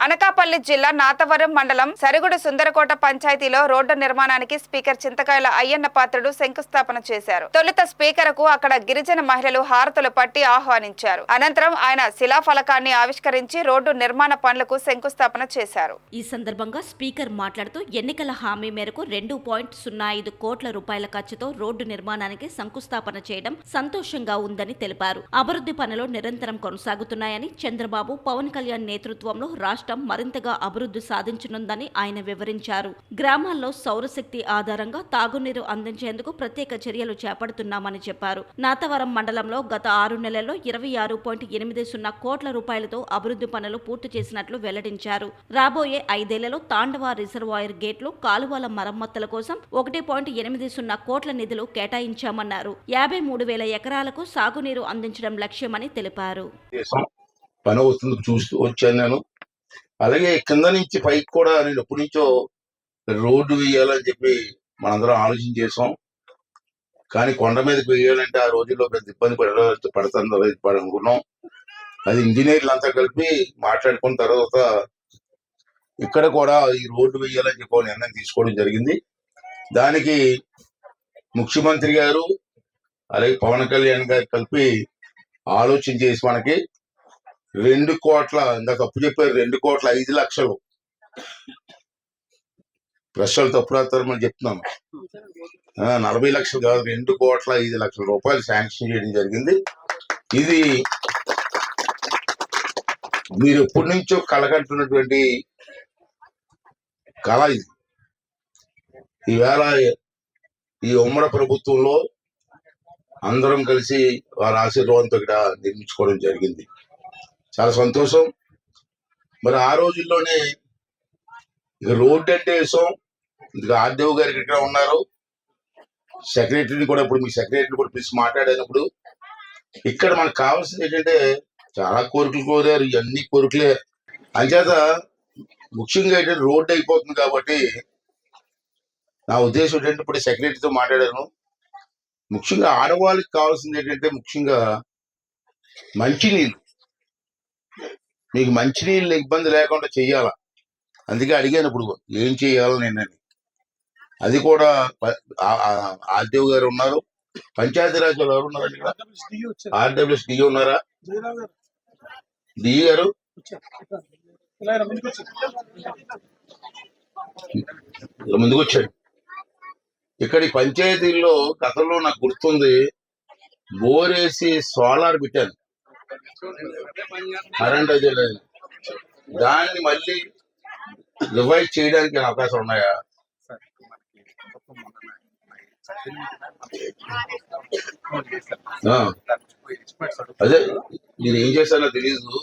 అనకాపల్లి జిల్లా నాతవరం మండలం సరుగుడు సుందరకోట పంచాయతీలో రోడ్డు నిర్మాణానికి స్పీకర్ చింతకాయల అయ్యన్న పాత్రుడు శంకుస్థాపన చేశారు. తొలుత స్పీకర్ కు అక్కడ గిరిజన మహిళలు హారతులు పట్టి ఆహ్వానించారు. అనంతరం ఆయన శిలాఫలకాన్ని ఆవిష్కరించి రోడ్డు నిర్మాణ పనులకు శంకుస్థాపన చేశారు. ఈ సందర్భంగా స్పీకర్ మాట్లాడుతూ ఎన్నికల హామీ మేరకు 2.05 కోట్ల రూపాయల ఖర్చుతో రోడ్డు నిర్మాణానికి శంకుస్థాపన చేయడం సంతోషంగా ఉందని తెలిపారు. అభివృద్ధి పనులు నిరంతరం కొనసాగుతున్నాయని, చంద్రబాబు, పవన్ కళ్యాణ్ నేతృత్వంలో రాష్ట్రం మరింతగా అభివృద్ధి సాధించనుందని ఆయన వివరించారు. గ్రామాల్లో సౌరశక్తి ఆధారంగా తాగునీరు అందించేందుకు ప్రత్యేక చర్యలు చేపడుతున్నామని చెప్పారు. నాతవరం మండలంలో గత 6 నెలల్లో 26.80 కోట్ల రూపాయలతో అభివృద్ధి పనులు పూర్తి చేసినట్లు వెల్లడించారు. రాబోయే 5 ఏళ్లలో తాండవ రిజర్వాయర్ గేట్లు, కాలువల మరమ్మతుల కోసం 1.80 కోట్ల నిధులు కేటాయించామన్నారు. 53,000 ఎకరాలకు సాగునీరు అందించడం లక్ష్యమని తెలిపారు. పని అవుతుంది చూస్తూ వచ్చాను నేను. అలాగే కింద నుంచి పైకి కూడా నేను ఎప్పటి నుంచో రోడ్డు వేయాలని చెప్పి మనందరం ఆలోచన చేసాం. కానీ కొండ మీదకి వేయాలంటే ఆ రోజుల్లో పెద్ద ఇబ్బంది పడుతుంది అనుకున్నాం. అది ఇంజనీర్లు అంతా కలిపి మాట్లాడుకున్న తర్వాత ఇక్కడ కూడా ఈ రోడ్డు వేయాలని చెప్పి నిర్ణయం తీసుకోవడం జరిగింది. దానికి ముఖ్యమంత్రి గారు అలాగే పవన్ కళ్యాణ్ గారు కలిపి ఆలోచన చేసి మనకి 2 కోట్ల, ఇందాక తప్పు చెప్పారు, 2,05,00,000 ప్రశ్నలు తప్పు రాస్తారని చెప్తున్నాను. 40 లక్షలు కాదు, 2,05,00,000 రూపాయలు శాంక్షన్ చేయడం జరిగింది. ఇది మీరు ఎప్పటి నుంచో కలగంటున్నటువంటి కళ. ఇది ఈవేళ ఈ ఉమ్మడి ప్రభుత్వంలో అందరం కలిసి వారి ఆశీర్వాదంతో ఇక్కడ నిర్మించుకోవడం జరిగింది. చాలా సంతోషం. మరి ఆ రోజుల్లోనే ఇక రోడ్డు అంటే వేసాం. ఇక ఆర్డీఓ గారు ఇక్కడ ఉన్నారు, సెక్రటరీని కూడా, ఇప్పుడు మీ సెక్రటరీని కూడా పిలిచి మాట్లాడినప్పుడు ఇక్కడ మనకు కావాల్సింది ఏంటంటే చాలా కోరికలు కోరారు. ఇవన్నీ కోరికలే అంచేత ముఖ్యంగా ఏంటంటే రోడ్డు అయిపోతుంది కాబట్టి నా ఉద్దేశం ఏంటంటే ఇప్పుడు సెక్రటరీతో మాట్లాడాను. ముఖ్యంగా ఆడవాళ్ళకి కావాల్సింది ఏంటంటే ముఖ్యంగా మంచినీళ్ళు. మీకు మంచినీళ్ళు ఇబ్బంది లేకుండా చెయ్యాలా, అందుకే అడిగాను ఇప్పుడు ఏం చెయ్యాలని నేను. అది కూడా ఆర్డీఓ గారు ఉన్నారు, పంచాయతీరాజ్ ఎవరు ఉన్నారండి ఇక్కడ, ఆర్డబ్ల్యూఎస్ డిఓ ఉన్నారా, డిఈ గారు ముందుకు వచ్చాడు. ఇక్కడ ఈ పంచాయతీల్లో గతంలో నాకు గుర్తుంది, బోరేసి సోలార్ పెట్టాను, కరెంట్ అయితే లేదు. దాన్ని మళ్ళీ రివైజ్ చేయడానికి అవకాశం ఉన్నాయా? అదే మీరు ఏం చేస్తారో తెలీదు.